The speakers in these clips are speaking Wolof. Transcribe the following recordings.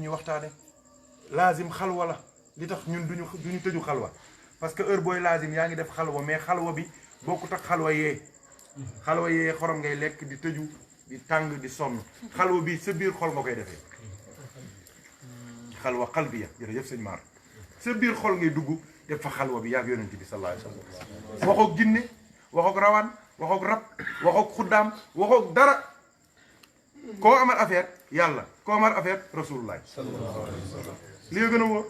ñuy waxtaane laazim xalwa la li tax ñun duñu tëju xalwa parce que heure booy laazim yaa ngi def xalwa mais xalwa bi bokkut ak xalwa yee xorom ngay lekk di tëju di tàng di sonn xalwa bi sa biir xol nga koy defee xalwa qalbiya jërëjëf sëñ Maar sa biir xol ngay dugg def fa xalwa bi yaag yonent bi sallallahu alayhi wasallam waxoog jinne waxoog rawaan waxoog rab waxoog xuddaam waxoog dara koo amal affaire yàlla koo amal affaire rasulullah li gën a wóor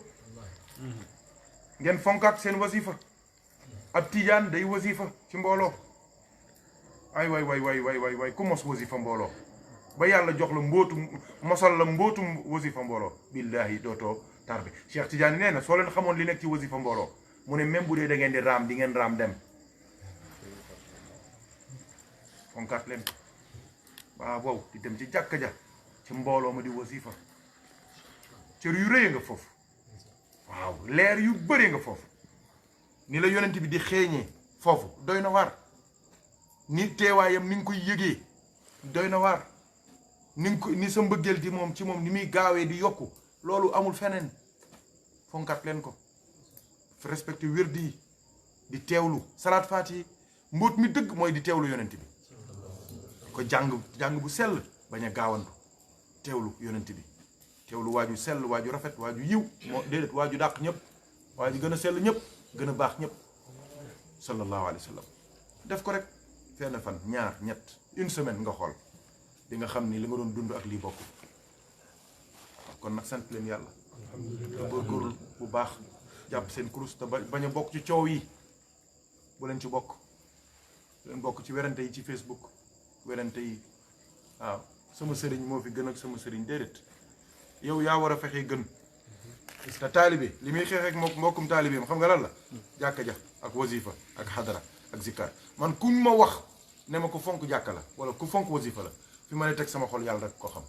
ngeen fonkaat seen wasifa ab tijaan day wasifa ci mbooloo ay waay ku mos wasifa mbooloo ba yàlla jox la mbootum mosal la mbootum wasifa mbooloo billahi dootoo tarbi Cheikh Tidiane nee na soo leen xamoon li nekk ci wasifa mbooloo mu ne même bu dee da ngeen di raam di ngeen raam dem fonkaat leen waaw wow di dem ci jàkka ja ci mbooloo ma di wasifa cër yu rëy nga foofu waaw leer yu bëree nga foofu ni la yonent bi di xeeñee foofu doy na waar ni teewaayam ni nga koy yëgee doy na waar ni sa mbëggeel di moom ci moom ni muy gaawee di yokku loolu amul feneen fonkat leen ko respecté wérdi yi di teewlu salaat faat yi mbóot mi dëgg mooy di teewlu yonent bi ko jàng bu sell bañ a gaawantu teewlu yonent bi teewlu waaju sell waaju rafet waaju yiw moo déedéet waaju dàq ñëpp waaju gën a sell ñëpp gën a baax ñëpp sallallahu alayhi wa sallam def ko rek fenn fan ñaar ñett une semaine nga xool di nga xam ni li nga doon dund ak lii bokk kon nag sant leen yàlla te góorgóorlu bu baax jàpp seen kurus te bañ a bokk ci coow yi bu leen ci bokk bu leen bokk ci werante yi ci Facebook werante yi waaw sama sëriñ moo fi gën ak sama sëriñ déedéet yow yaa war a fexe gën te taalibe li muy xeex ak mbokkum taalibeem xam nga lan la jàkka ja ak wasifa ak xadara ak zikkar man kuñ ma wax ne ma ko fonk jàkka la wala ku fonk wasifa la fi ma ne teg sama xol yàlla rek ko xam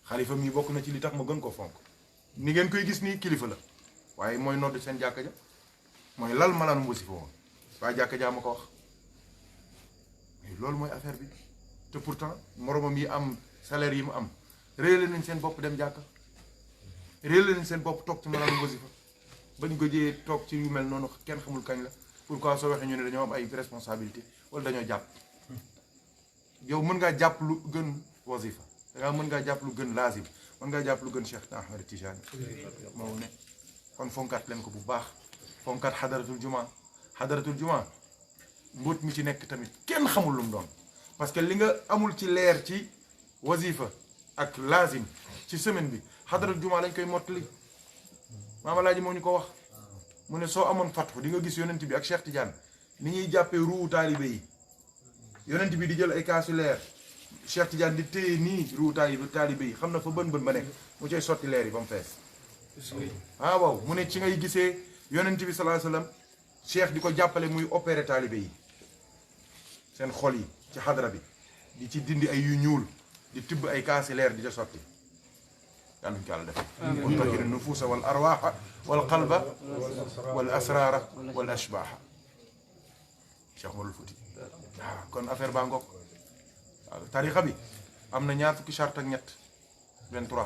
xalifa mii bokk na ci li tax ma gën ko fonk ni ngeen koy gis nii kilifa la waaye mooy nodd seen jàkka ja mooy lal malaanum wasifa woon waaye jàkka ja ma ko wax loolu mooy affaire bi te pourtant moromam yi am salaire yi mu am réele nañ seen bopp dem jàkka réele nañ seen bopp toog ci malaanum wasifa bañ ko jëyee toog ci yu mel noonu kenn xamul kañ la pourquoi soo waxee ñu ne dañoo am ay responsabilité wala dañoo jàpp yow mën ngaa jàpp lu gën wasifa dangaa mën ngaa jàpp lu gën laazim mën ngaa jàpp lu gën Cheikh Ahmed Tijani moom ne kon fonkat leen ko bu baax fonkat xadaratul juma mbóot mi ci nekk tamit kenn xamul lu mu doon parce que li nga amul ci leer ci wasifa ak laazim ci semaine bi xadaratul juma lañ koy mottali maama laaji moo ñu ko wax mu ne soo amoon fatfu di nga gis yonent bi ak Cheikh Tidiane ni ñuy jàppee ruu taalibe yi yonent bi di jël ay kaasu leer Cheikh Tidiane di téye nii ruu taalibe yi xam na fa bën ba nekk mu cay sotti leer yi ba mu fees waaw mu ne ci ngay gisee yonent bi sallallahu alayhi wasallam Cheikh di ko jàppale muy opéré taalibe yi seen xol yi ci xadra bi di ci dindi ay yu ñuul di tibb ay kaasi leer di ca sotti yàlla nañu ko yàlla def wa tahir nufuusa wal arwaaxa wal qalba wal asraara wal ashbaaxa Cheikh Umarul Fuuti waaw kon affaire baa ngoog waaw tarixa bi am na ñaar fukki charte ak ñett 23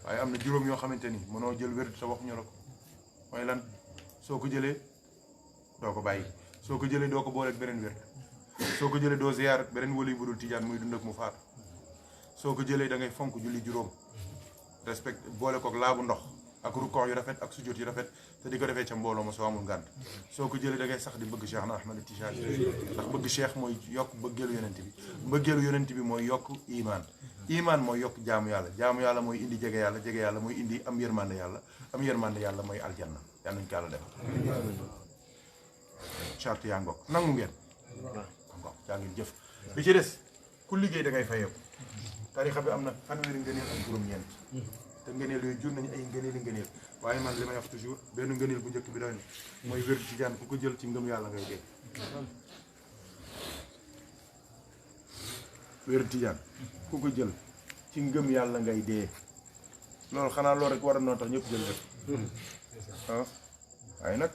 waaye am na juróom yoo xamante ni mënoo jël wér te waxuñu la ko mooy lan soo ko jëlee doo ko bàyyi soo ko jëlee doo ko booleeg beneen wér soo ko jëlee doo ziyaar beneen wali bu dul tijaan muy dund ak mu faatu soo ko jëlee da ngay fonk julli juróom respect boole kook laabu ndox ak rukkoo yu rafet ak sujjóot yu rafet te di ko defee ca mbooloo ma soo amul ngànt soo ko jëlee da ngay sax di bëgg Cheikh na Ahmed Tijani ndax bëgg Cheikh mooy yokk bëggeelu yonent bi bëggeelu yonent bi mooy yokk iman mooy yokk jaamu yàlla mooy indi jege yàlla mooy indi am yërmande yàlla mooy aljanna yal nañu ko yàlla def charte yaa ngoog nangu ngeen ngoog yaa ngi jëf bi ci des ku liggéey da ngay fayeeku tarixa bi am na fanweeri ngëneel ak juróom-ñeent te ngëneel yooyu jur nañu ay ngëneel waaye man li may wax toujours benn ngëneel bu njëkk bi doy na mooy wér tijaan ku ko jël ci ngëm yàlla ngay dee wér tijaan ku ko jël ci ngëm yàlla ngay dee loolu xanaa loolu rek war a noo tax ñëpp jël rek waaye nag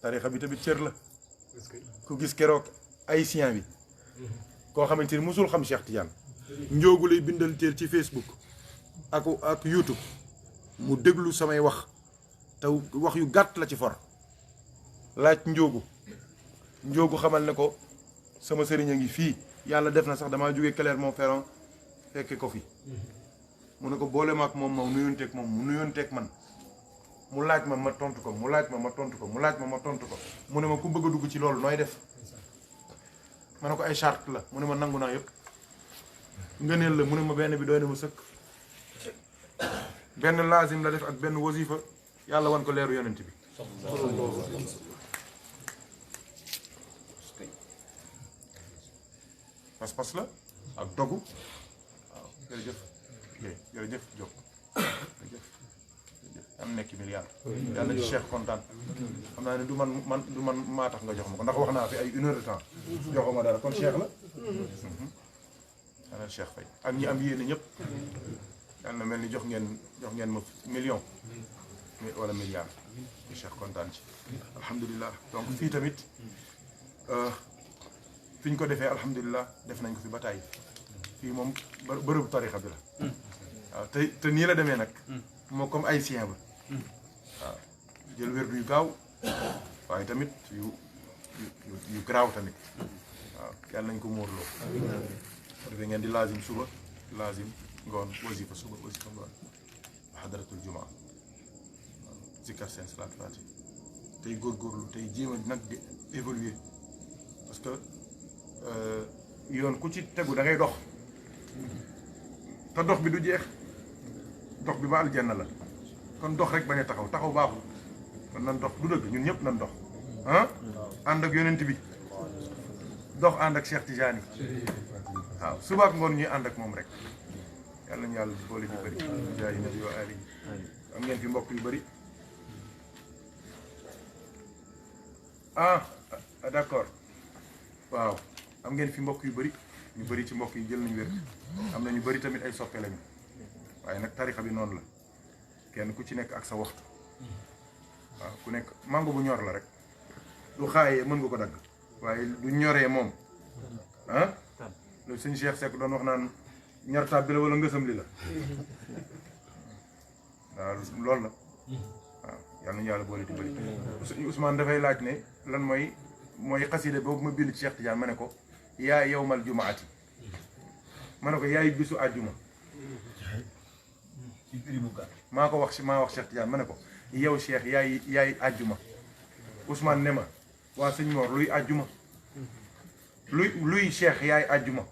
tarixa bi tamit cër la ku gis keroog haïtien bi koo xamante ni musul xam Cheikh Tidiane njoogu lay bindal teel ci Facebook ak YouTube mu déglu samay wax te wax yu gàtt la ci for laaj njóogu xamal ne ko sama sëriñ a ngi fii yàlla def na sax damaa jógee Clermont-Ferrand fekke ko fi mu ne ko boole ma ak moom ma nuyonteeg moom mu nuyonteeg man mu laaj ma tontu ko mu laaj ma tontu ko mu laaj ma tontu ko mu ne ma ku bëgg a dugg ci loolu nooy def ma ne ko ay charte la mu ne ma nangu naa yëpp ngëneel la mu ne ma benn bi doy na ma sëkk benn laazim la def ak benn wasifa yàlla wan ko leeru yonent bi pas-pas la ak dogu waaw jërëjëf Diop jërëjëf am nekk milliard yàlla ci Cheikh kontaan xam naa ne du man maa tax nga jox ma ko ndax wax naa fi ay 1 heure de temps joxo ma dara kon Cheikh la yàlla Cheikh Faye ak ñi am yéene ñëpp yàlla na mel ni jox ngeen ma million wala milliard Cheikh kontaan ci alhamdulilah donc fii tamit fi ñu ko defee alhamdulilah def nañ ko fi ba tàyyi fii moom bërëbu tarixa bi la waaw te nii la demee nag moo comme ay sien ba waaw jël wérdu yu gaaw waaye tamit yu garaaw tamit waaw yàlla nañ ko móorloo ko defee ngeen di laazim suba laazim ngoon wasifa suba wasifa ngoon xadaratul jumaa zikkar seen salaat faati tey góorgóorlu tey jéem a nag di évoluer parce que yoon ku ci tegu da ngay dox te dox bi du jeex dox bi ba aljanna la kon dox rek bañ a taxaw baaxul kon nan dox du dëgg ñun ñëpp nan dox ah ànd ak yonent bi dox ànd ak Cheikh Tidiane waaw suba ak ngoon ñuy ànd ak moom rek yàlla ñu yàlla boole ñu bëri jaay nabi wa ali am ngeen fi mbokk yu bëri d'accord waaw am ngeen fi mbokk yu bëri ñu bëri ci mbokk yi jël nañu wér am na ñu bëri tamit ay soppe lañu waaye nag tarixa bi noonu la kenn ku ci nekk ak sa waxtu waaw ku nekk mango bu ñor la rek du xaayee mën nga ko dagg waaye du ñoree moom ah loolu sëñ Cheikh Seck doon wax naan ñor tab bi la wala ngësam li la waaw loolu la waaw yal nañu yàlla boole di bëri sëñ Ousmane dafay laaj ne lan mooy xaside boobu ma bind ci Cheikh Tidiane ma ne ko yaa yowmal jumaati ma ne ko yaay bisu àjjuma maa wax Cheikh Tidiane ma ne ko yow Cheikh yaay àjjuma Ousmane ne ma waa sëñ Mor luy àjjuma luy Cheikh yaay àjjuma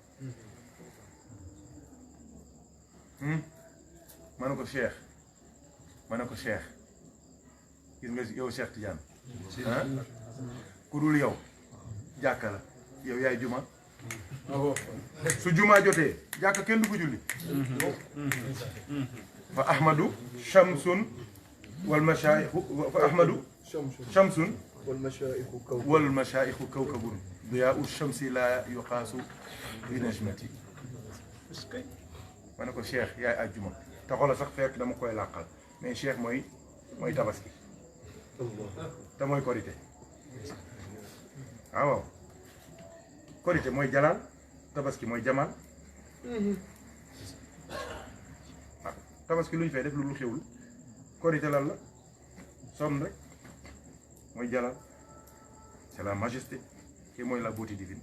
ma ne ko Cheikh gis nga yow Cheikh Tidiane ah ku dul yow jàkka la yow yaay juma su juma jotee jàkka kenn du ko julli fa ahmadu shamsun wal mashaayixu fa ahmadu shamsun wal mashaayixu kawkabun diyaa'u shamsi laa yuqaasu bi najmati ma ne ko Cheikh yaay àjjuma te xoolal sax fekk dama koy làqal mais Cheikh mooy tabaski te mooy korité waaw korité mooy jalaal tabaski mooy jamaal tabaski lu ñu fay def lu xewlu korité lan la sonn rek mooy jalaal c'est la majesté kii mooy la beauté divine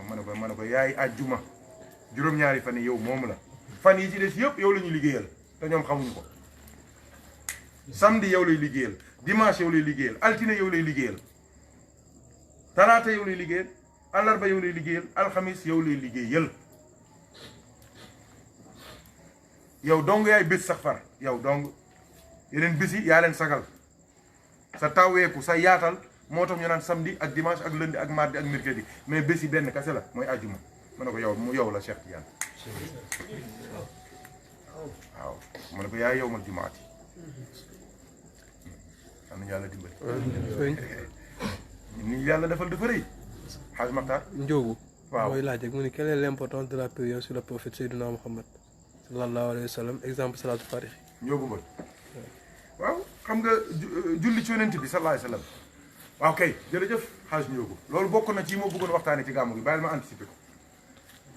ma ne ko yaay àjjuma juróom-ñaari fan yi yow moom la fan yi ci des yëpp yow la ñuy liggéeyal te ñoom xamuñu ko samedi yow lay liggéeyal dimanche yow lay liggéeyal altine yow lay liggéeyal talaata yow lay liggéeyal àllarba yow lay liggéeyal alxamis yow lay liggéeyal yow dong yaay bés sax far yow dong yeneen bés yi yaa leen sagal sa taweeku sa yaatal moo tax ñu naan samedi ak dimanche ak lundi ak mardi ak mercredi mais bés yi benn kase la mooy àjjuma ma ne ko yow la Cheikh Tidiane waaw ma ne ko yaay yow mal jumaati am na yàlla dimbali ni yàlla defal dafa rëy xaaj Maxtaar Ndiogou waaw mooy laaj rek mu ne quelle est l'importance de la prière sur le prophète Seydina Mohamed sallallahu alayhi wa sallam exemple salatu fatih Ndiogou Mbodj waaw xam nga julli ci yonent bi sallallahu alayhi wa sallam waaw kay jërëjëf xaaj Ndiogou loolu bokk na ci moo bëggoon waxtaane ci gàmmu gi bàyyil ma anticiper ko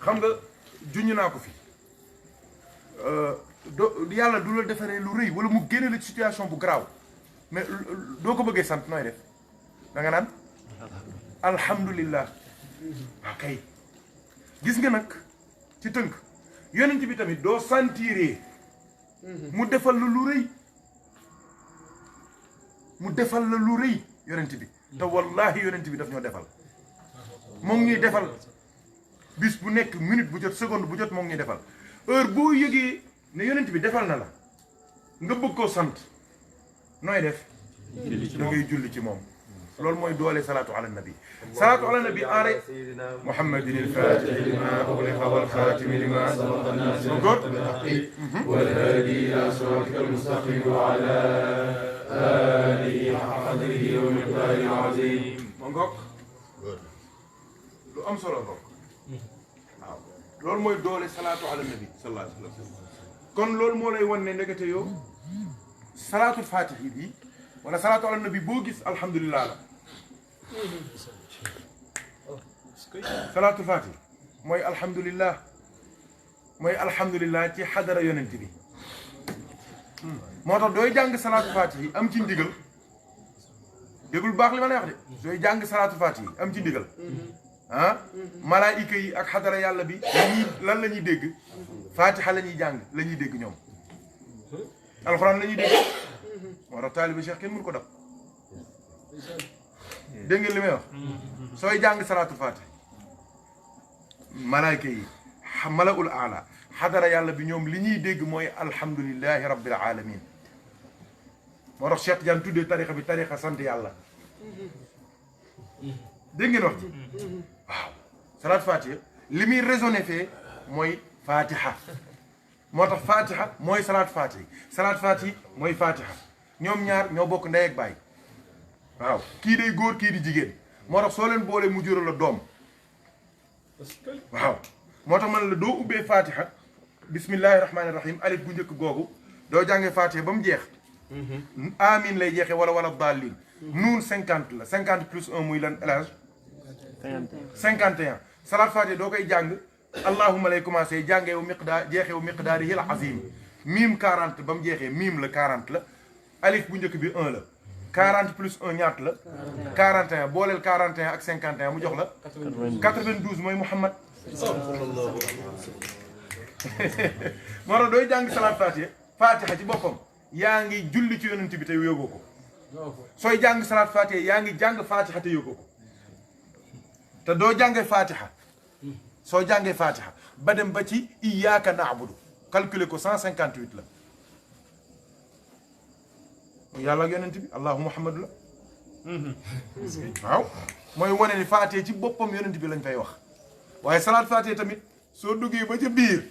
xam nga juñu naa ko fi yàlla du la defaree lu rëy wala mu génne la ci situation bu garaaw mais doo ko bëggee sant nooy def da nga naan alhamdulillah kay gis nga nag ci tënk yonent bi tamit doo sentiree mu defal la lu rëy mu defal la lu rëy yonent bi te wallahi yonent bi daf ñoo defal moo ngi ñuy defal bis bu nekk minute bu jot seconde bu jot moo ngi ñuy defal heure boo yëgee ne yonent bi defal na la nga bëgg koo sant nooy def da ngay julli ci moom loolu mooy doole salaatu ala nabi salaatu ala nabi enre muhammadin al-fatih lima ughliqa wal khatim lima sabaqa nasir al-haqq bil haqqi wal hadi ila siratika al-mustaqim wa ala alihi haqqa qadrihi wa miqdarihi al-azim mo ngok lu am solo ngok waaw loolu mooy doole salaatu ala nabi sallallahu alayhi wa sallam kon loolu moo lay wan ne ndekete yow salaatul fatihi bi wala salaatu ala nabi boo gis alhamdulilah la salaatul fatihi mooy alhamdulilah ci xadara yonent bi moo tax dooy jàng salaatul fatihi am ci ndigal dégul baax li ma lay wax de dooy jàng salaatul fatihi am ci ndigal malaayika yi ak xadara yàlla bi lan la ñuy dégg fatiha la ñuy jàng la ñuy dégg ñoom alxuraan la ñuy dégg moo tax taaliba cheikh kenn mënu ko dab dégg ngeen li may wax sooy jàng salaatul fatiha malaayika yi malaul aala xadara yàlla bi ñoom li ñuy dégg mooy alhamdulilahi rabbil alamin moo tax Cheikh Tidiane tuddee tarixa bi tarixa sant yàlla dégg ngeen wax ji waaw salaat fatiha li muy raisonné fee mooy fatiha moo tax fatiha mooy salaat fatiha mooy fatiha ñoom ñaar ñoo bokk ndey ak baay waaw kii day góor kii di jigéen moo tax soo leen boolee mu jural la doom waaw moo tax man la doo ubbee fatiha bismillahi rahmaani rahim alif bu njëkk googu doo jàngee fatiha ba mu jeex amin lay jeexee wala daalin nuun 50 la 50 plus 1 muy lan elage 51 salaat fatiha doo koy jàng allahumma lay commencé jàngee wu miqdaar jeexee wu miqdaarihi al azim miim 40 ba mu jeexee miim la 40 la alif bu njëkk bi 1 la 40 plus 1 ñaat la 41 booleel 41 ak 51 mu jox la 92 mooy Muhammad moo tax dooy jàng salaat fatiha ci boppam yaa ngi julli ci yonent bi te yógoo ko sooy jàng salaat fatiha yaa ngi jàng fatiha te yógoo ko te doo jàngee fatiha soo jàngee fatiha ba dem ba ci iyyaka na'budu calculer ko 158 la yàlla ak yonent bi allahu muhammadu la waaw mooy wane ni fatiha ci boppam yonent bi lañ fay wax waaye salaat fatiha tamit soo duggee ba ca biir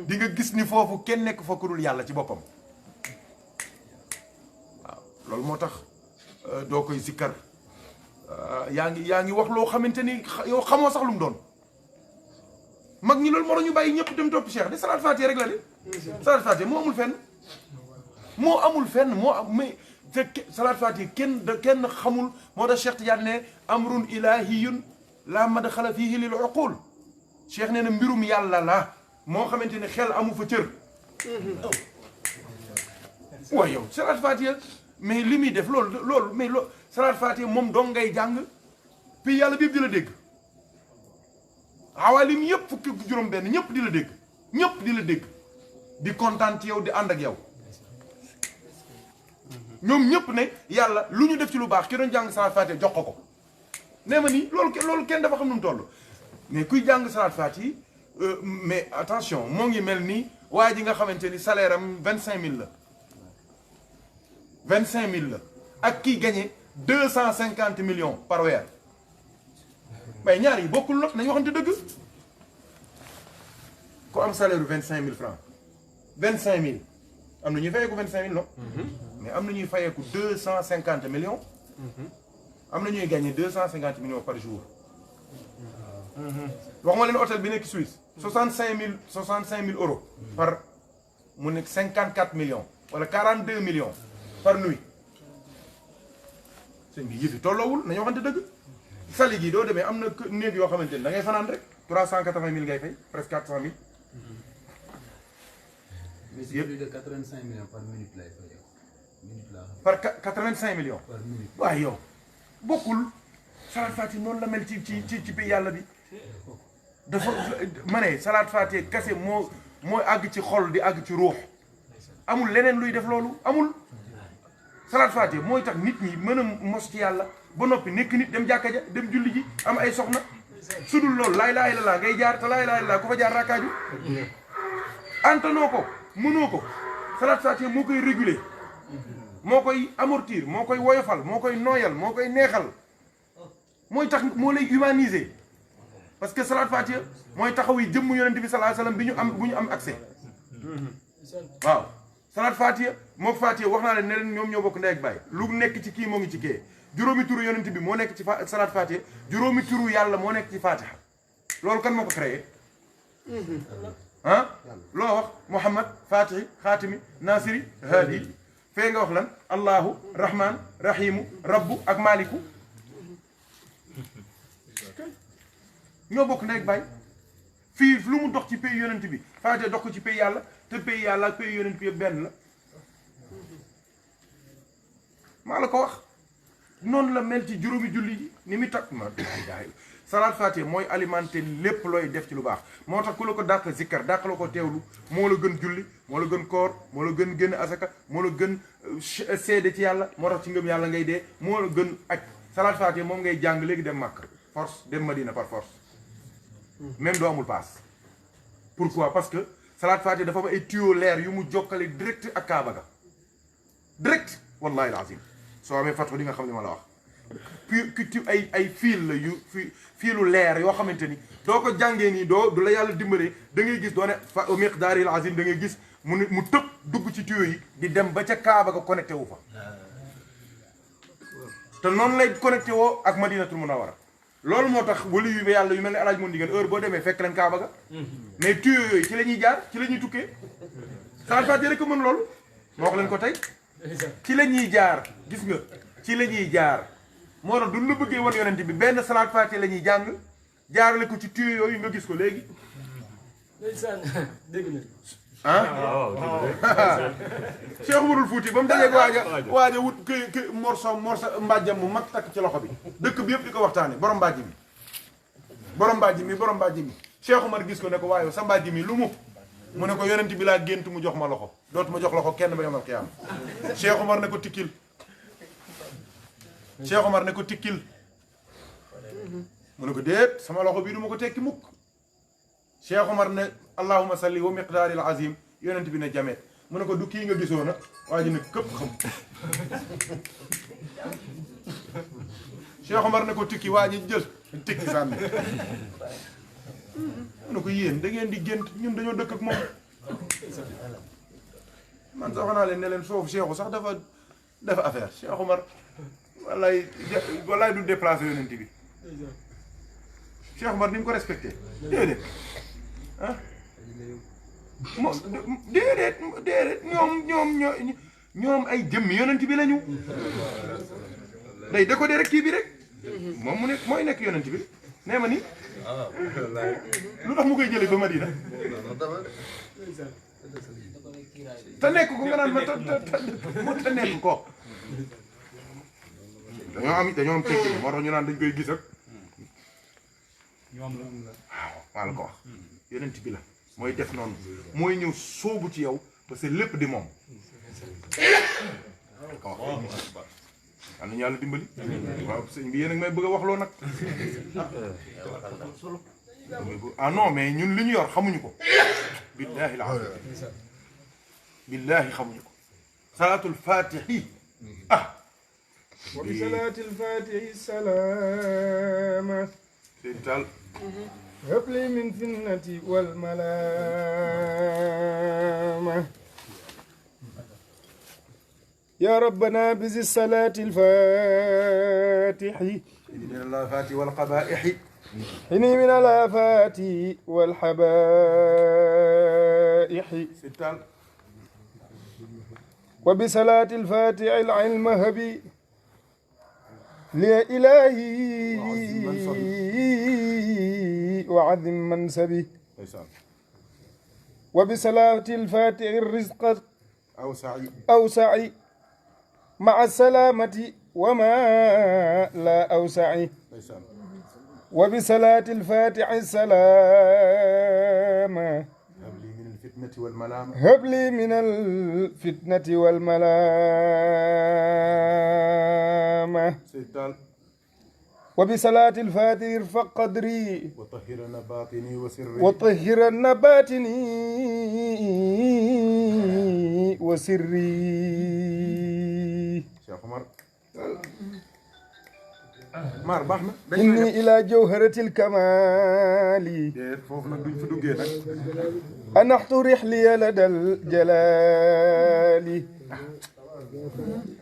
di nga gis ni foofu kenn nekk fa ku dul yàlla ci boppam waaw loolu moo tax doo koy zikkar yaa ngi wax loo xamante ni yow xamoo sax lu mu doon mag ñi loolu moo ñu bàyyi ñëpp dem topp Cheikh de salaat fatiha rek la de salaat fatiha moo amul fenn moo am mais te salaat fatiha kenn xamul moo tax Cheikh Tidiane ne amrun ilahiyun la madxala fihi lil uqul Cheikh nee na mbirum yàlla la moo xamante ne xel amu fa cër waaye yow salaat fatiha mais li muy def loolu mais salaat fatiha moom dong ngay jàng puis yàlla bi di la dégg xawaalim yëpp fukki juróom benn ñëpp di la dégg di kontaan ci yow di ànd ak yow ñoom ñëpp ne yàlla lu ñu def ci lu baax ki doon jàng salaat fatiha jox ko nee ma nii loolu kenn dafa xam nu mu toll mais kuy jàng salaat fatiha mais attention moo ngi mel ni waa ji nga xamante ni salaire am 25000 la 25000 la ak kii gagné 250 millions par weer mais ñaar yi bokkul nag nañu waxante dëgg ku am salaire 25000 francs 25000 am na ñuy fayeeku 25000 non mais am na ñuy fayeeku 250 millions am na ñuy gagné 250 millions par jour waxuma leen hôtel bi nekk Suisse 65000 euros par mu nekk 54 millions wala 42 millions par nuit sëñ bi yëfi tolloowul nañu waxante dëgg sali gi doo demee am na néeg yoo xamante ni da ngay fanaan rek 380000 ngay fay presque 400000 Mais c'est plus de 85 millions par minute lay fay yow. Minute laa xam. par 85 millions Par minute. waaye yow bokkul salaat faati noonu la mel ci pays yàlla bi dafa ma ne salaat faati kese mooy àgg ci xol di àgg ci ruux amul leneen luy def loolu amul salaat faati mooy tax nit ñi mën a mos ci yàlla ba noppi nekk nit dem jàkka ja dem julli ji am ay soxna su dul loolu laa ilaaha illallaah ngay jaar te laa ilaaha illallaah ku fa jaar rakkaaju antanoo ko mënoo ko salaat faati moo koy réguler moo koy amortir moo koy woyofal moo koy nooyal moo koy neexal mooy tax moo lay humaniser parce que salaat faatiha mooy taxaw yi jëmm yonent bi sallallahu alayhi wasallam bu ñu am accès waaw salaat faatiha moo faatiha wax naa leen ne leen ñoom ñoo bokk ndey ak baay lu nekk ci kii moo ngi ci kee juróomi turu yonent bi moo nekk ci salaat faatiha juróomi turu yàlla moo nekk ci faatiha loolu kan moo ko créé ah loo wax muhammad faatihi xaatimi nasiri haadi fee nga wax lan allahu rahman rahimu rabbu ak maliku ñoo bokk ndey ak baay fii lu mu dox ci pays yonent bi faatiha dox ko ci pays yàlla te pays yàlla ak pays yonent bi yëpp benn la maa la ko wax noonu la mel ci juróomi julli ji ni muy takk ma daay salaat faatiha mooy alimenter lépp looy def ci lu baax moo tax ku la ko dàq zikkar dàq la ko teewlu moo la gën julli moo la gën koor moo la gën génn asaka moo la gën seede ci yàlla moo tax ci ngëm yàlla ngay dee moo la gën aj salaat faatiha moom ngay jàng léegi dem Makka force dem Madina par force même doo amul paas pourquoi parce que salaat faatiha dafa am ay tuyau leer yu mu jokkale direct ak Kaaba ga direct wallahi alazim soo amee fatwa di nga xam ne ma la wax puis ci ay fiil la yu fiilu leer yoo xamante ni doo ko jàngee nii du la yàlla dimbalee da ngay gis doo ne fa miqdaaril azim da ngay gis mu tëb dugg ci tuyau yi di dem ba ca Kaaba ga connecté wu fa te noonu lay connecté woo ak Madinatul Munawwara loolu moo tax wali yu yàlla yu mel ne alaaj moon diggéen heure boo demee fekk leen Kaaba ga mais tuyau yooyu ci la ñuy jaar ci la ñuy tukkee salaat faatiha rek ko mën loolu moo wax leen ko tey ci la ñuy jaar gis nga ci la ñuy jaar moo tax duñ la bëggee wan yonent bi benn salaat faatiha la ñuy jàng jaarale ko ci tuyau yooyu nga gis ko léegi ah Cheikh Umarul Fuuti ba mu dajee waaja wut këy morso mbàjjam mu mag takk ci loxo bi dëkk bi yëpp di ko waxtaane borom mbàjj mi Cheikh Umar gis ko ne ko waaye sa mbàjj mi lu mu ne ko yonent bi laa gént mu jox ma loxo dootu ma jox loxo kenn ba yomal xiyaam Cheikh Umar ne ko tikkil Cheikh Umar ne ko tikkil mu ne ko déet sama loxo bii du ma ko tekki mukk Cheikh Umar ne allahumma salli wa miqdaaril azim yonent bi ne jamet mu ne ko du kii nga gisoo nag waa ji ne këpp xam Cheikh Umar ne ko tikki waa ji jël tikki sànni mu ne ko yéen da ngeen di gént ñun dañoo dëkk ak moom man sax naa leen ne leen foofu Cheikhu sax dafa affaire Cheikh Umar wallaay du déplacé yonent bi Cheikh Umar ni mu ko respecté déedéet ah déedéet ñoom ay jëmmi yonent bi lañu day décoder rek kii bi rek moom mu nekk mooy nekk yonent bi nee ma ni lu tax mu koy jëlee ba Madina te nekk ko nga naan ma te nekk ko dañoo am tekki moo tax ñu naan dañ koy gis ak waaw maa la ko wax yonent bi la mooy def noonu mooy ñëw sóobu ci yow parce que lépp di moom ko wax am nañu yàlla dimbali waaw sëñ bi yéen a ngi may bëgg a wax loo nag ah non mais ñun li ñu yor xamuñu ko billaahi la billaahi xamuñu ko salaatul faatihi ah wa bi salaatil faatihi salaama seen taal هب لي من فنتي والملامة يا ربنا بذي الصلاة الفاتح من الآفات والقبائح حني من الآفات والحبائح ستال وبصلاة الفاتح العلم هبي لي إلهي وعظم منسبي وبصلاة الفاتح الرزق aw sa'i أوسع مع السلامة وما لا أوسع ndeysaan وبصلاة الفاتح السلام habli min alfitnati wal malaama هب لي من الفتنة والملامة Seyd Taal وبصلاة الفاتح ارفع قدري wa tahhirna batini wa sirri وطهرن باطني وسري Cheikh Omar maar baax na dañ إني إلى جوهرة الكمال déet foofu nag duñ fa duggee nag أنحت رحلي لدى الجلال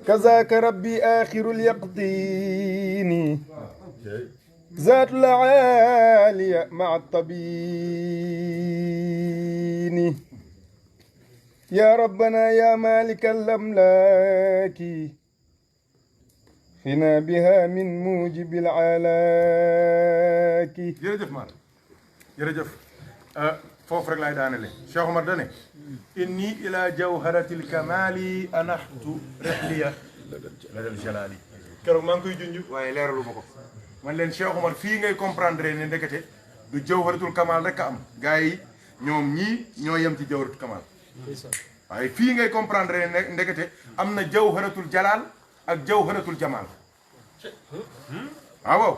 كذاك ربي آخر اليقطين ذات العالية مع الطبين يا ربنا يا مالك الأملاك فينا بها من موجب العلاك jërëjëf maar jërëjëf foofu rek laay daanele Cheikh Omar dane inni ila jawharatil kamali anaxtu rihliya ladal jalali keroog maa ngi koy junj waaye leeralu ma ko man leen Cheikh Omar fii ngay comprendre ne ndekete du jawharatul kamal rek a am gars yi ñoom ñii ñoo yem ci jawharatul kamal waaye fii ngay comprendre ne ndekete am na jawharatul jalal ak jawharatul jamal waaw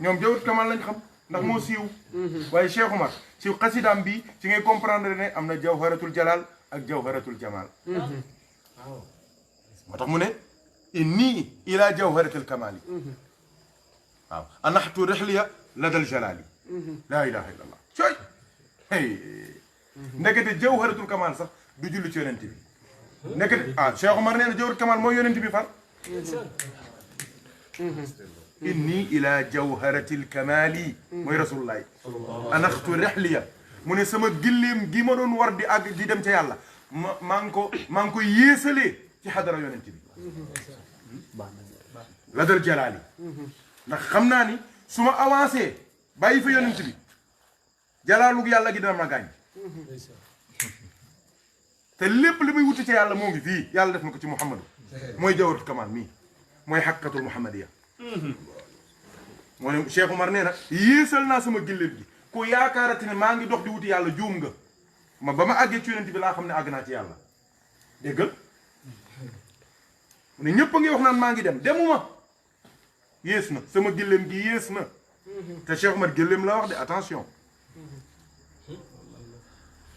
ñoom jawharatul kamal lañ xam ndax moo siiw waaye Cheikh Omar ci xasidaam bi ci ngay comprendre ne am na jawharatul jalal ak jawharatul jamal moo tax mu ne inni ila jawharatil kamali waaw anaxtu rihliya ladal jalali laa ilaha illa allah coy hey ndekete jawharatul kamal sax du julli ci yonent bi ndekete Cheikh Omar nee na jawharatul kamal mooy yonent bi far inni ila jawharatil kamali mooy rasulullahi anaxtu rihliya mu ne sama gilleem gi ma doon war di àgg di dem ca yàlla maa ngi ko yéesalee ci xadara yonent bi la dal jalaali ndax xam naa ni su ma avancé bàyyi fa yonent bi jalaalu yàlla gi dina ma gaañ te lépp li muy wuti ca yàlla moo ngi fii yàlla def na ko ci muhammadu mooy jawharatul kamal mii mooy xaqiqatul muhammadiya moo ne Cheikh Omar nee na yéesal naa sama gilleem gi ku yaakaarati ne maa ngi dox di wuti yàlla juum nga ba ma àggee ci yonent bi laa xam ne àgg naa ci yàlla déggal mu ne ñëpp a ngi wax naan maa ngi dem demuma yées na sama gilleem gi yées na te Cheikh Omar gilleem la wax de attention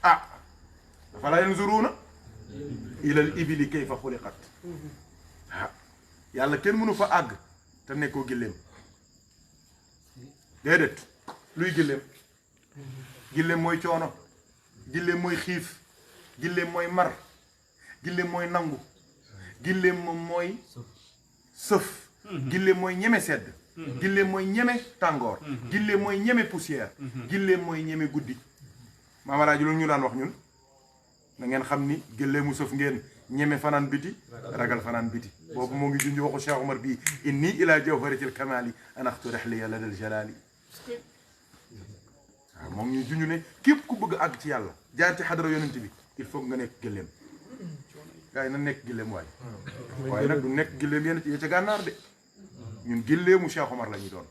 afalaa yanzuruuna ilal ibili kayfa xuliqat yàlla kenn mënu fa àgg te nekkoo gilleem déedéet luy gilleem gilleem mooy coono gilleem mooy xiif gilleem mooy mar gilleem mooy nangu gilleem moom mooy sëf gilleem mooy ñeme sedd gilleem mooy ñeme tàngoor gilleem mooy ñeme poussière gilleem mooy ñeme guddi maamalaaji loolu ñu daan wax ñun na ngeen xam ni gilleemu sëf ngeen ñeme fanaan biti ragal fanaan biti boobu moo ngi junj waxu Cheikh Omar bii inni ila jawharatil kamali anaxtu rihliya ladal jalali waaw moom ñu junj ne képp ku bëgg àgg ci yàlla jaar ci xadara yonent bi il faut nga nekk gilleem gars yi na nekk gilleem waaye nag du nekk gilleem yéen ca gànnaar de ñun gilleemu Cheikh Omar la ñuy doon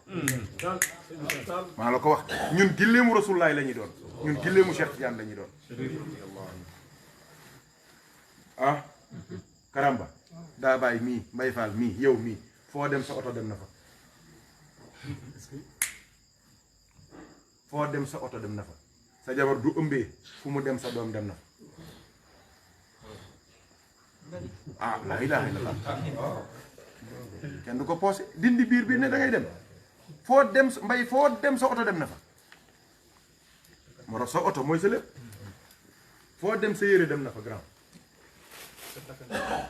maa la ko wax ñun gilleemu Rasulullaay la ñuy doon ñun gilleemu Cheikh Tidiane la ñuy doon Karamba daa bàyyi mii Mbay Faal mii yow mii foo dem sa oto dem na fa foo dem sa oto dem na fa sa jabar du ëmbee fu mu dem sa doom dem na fa laa ilaaha illallah kenn du ko poosé dindi biir bi ne da ngay dem foo dem mbay foo dem sa oto dem na fa moo tax sa oto mooy sa lépp foo dem sa yére dem na fa grand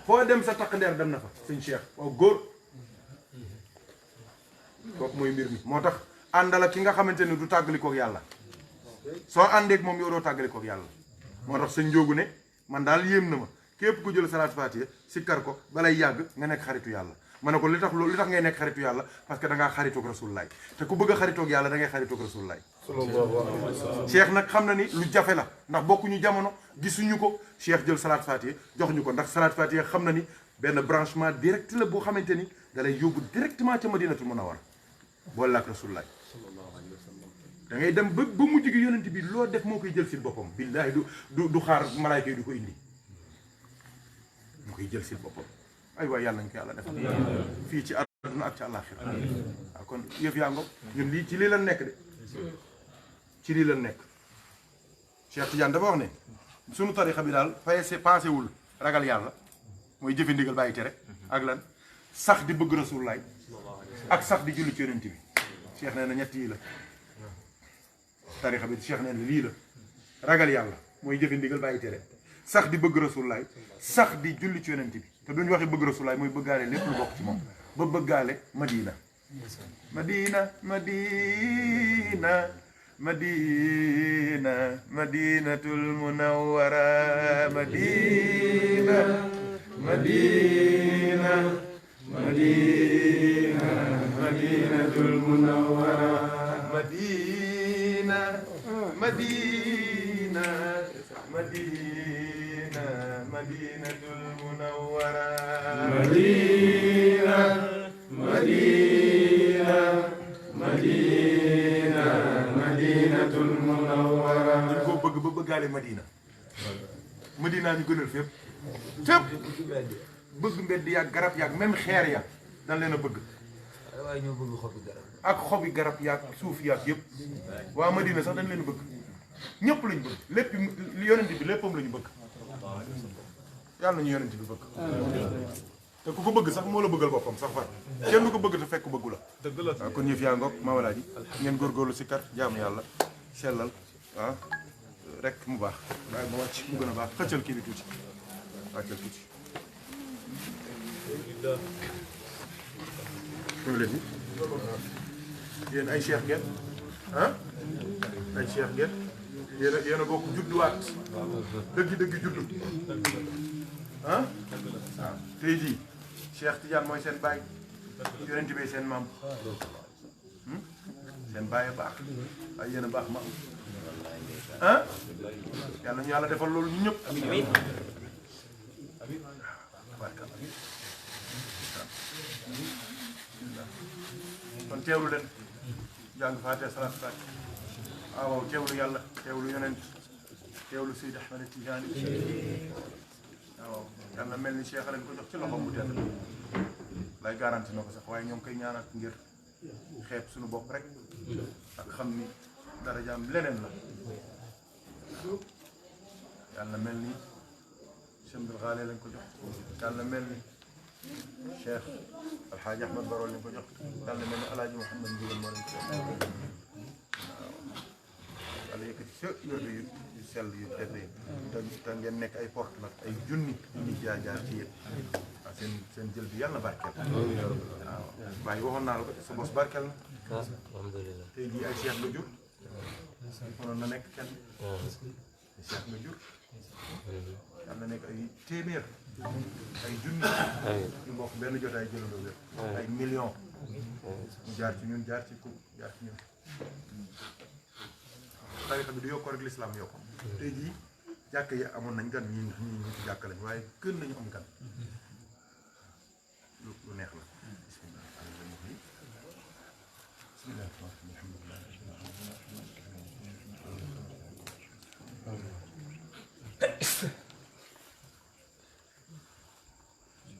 foo dem sa takk ndeer dem na fa sëñ Cheikh waaw góor kooku mooy mbir mi moo tax àndal ak ki nga xamante ne du tàggalikook yàlla soo àndeek moom yow doo tàggalikook yàlla moo tax sëñ Njóogu ne man daal yéem na ma képp ku jël salaat faatiha sikkar ko balay yàgg nga nekk xaritu yàlla ma ne ko li tax ngay nekk xaritu yàlla parce que da ngaa xaritoog Rasulullah te ku bëgg a xaritoog yàlla da ngay xaritoog Rasulullah. Cheikh nag xam na ni lu jafe la ndax bokkuñu jamono gisuñu ko Cheikh jël salaat fatiha jox ñu ko ndax salaat fatiha xam na ni benn branchement direct la boo xamante ni da lay yóbbu directement ca Madinatul Munawwara boole la ak Rasulullah. da ngay dem ba mujj gi yonent bi loo def moo koy jël si boppam billaahi du xaar malaayka yi du ko indi moo koy jël si boppam ay waay yàlla nañ ko yàlla defal fii ci àdduna ak ci àllaaxira waaw kon yëf yaa ngo ñun lii ci lii lan nekk de ci lii lan nekk Cheikh Tidiane dafa wax ne sunu tarixa bi daal pensé wul ragal yàlla mooy jëfe ndigal bàyyi tere ak lan sax di bëgg Rasulullah ak sax di julli ci yonent bi Cheikh nee na ñett yi la tarixa bi Cheikh nee na lii la ragal yàlla mooy jëfe ndigal bàyyi tere sax di bëgg Rasulullah sax di julli ci yonent bi te duñu waxee bëgg Rasulullah mooy bëggaale lépp lu bokk ci moom ba bëggaale Madina Madina Madina Madina Madinatul Munawwara Madina Madina Madina Madinatul Munawwara Madina Madina Madina Madinatul Munawwara Madina Madina Madina Madinatul Munawwara dañ koo bëgg ba bëggaale Madina Madina ñu gënal fépp fépp bëgg mbedd yaag garab yaag même xeer ya dañ leen a bëgg waaye ñoo bëgg xobi garab ak xobi garab yaag suuf yaag yëpp waa Madina sax dañ leen a bëgg ñëpp lañ bëgg lépp yonent bi léppam la ñu bëgg yàlla nañu yonent bi bëgg te ku ko bëgg sax moo la bëggal boppam sax far kenn du ko bëgg te fekk bëggu la dëgg la waaw kon yëf yaa ngoog Mawalaa ji ngeen góorgóorlu si kar jaamu yàlla sellal ah rek mu baax waaye ma wàcc mu gën a baax xëccal kii bi tuuti wàccal tuuti loolu leen ni yéen ay cheikh ngeen ah ay cheikh ngeen yéen a bokk judduwaat dëgg-dëgg juddu ah waaw tey jii Cheikh Tidiane mooy seen baay yonent bi seen maam seen baay a baax waaye yéen a baax maam ah yàlla ñu yàlla defal loolu ñu ñëpp kon teewlu leen jàng faatee salaat faat waaw teewlu yàlla teewlu yonent teewlu Seydi Ahmed Tidiane waaw yàlla mel ni Cheikh leen ko jox ci loxoom bu tedd lay garanti na ko sax waaye ñoom koy ñaanal ngir xeeb suñu bopp rek ak xam ni darajaam leneen la yàlla mel ni Cheikh Abdul Ghali lañ ko jox yàlla mel ni Cheikh Alxaaji Ahmad Baro lañ ko jox yàlla mel ni Alaaji Mouhamed Ndieguène moo leen ko jox waaw yàlla yëkkati sa yóbbu yu sell yu tedd yi te ngeen nekk ay porte nag ay junni ñu jaar ci yéen waaw seen jël bi yàlla na barkeel waaw waaye waxoon naa la ko sa bos barkeel na alhamdulilah tey jii ay cheikh nga jur mënoon na nekk kenn ay cheikh nga jur yàlla na nekk ay téeméer ay junni ñu mbokk benn jotaay jëlandoo lépp ay millions mu jaar ci ñun jaar ci ku jaar ci ñun tarixa bi du yokkoo rek lislaam yokko tey jii jàkk yi amoon nañ gan ñi ñu ci jàkk lañ waaye gën nañu am gan lu neex la bismillah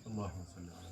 allahumma salli ala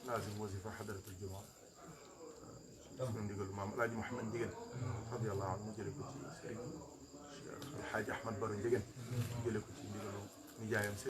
لازم وظيفة حضرة الجمعة من ديقول مام الحاج محمد Ndieguène رضي الله عنه جل كتير Alxaaji Ahmad Baro Njegen jële ko ci ndigalu nijaayam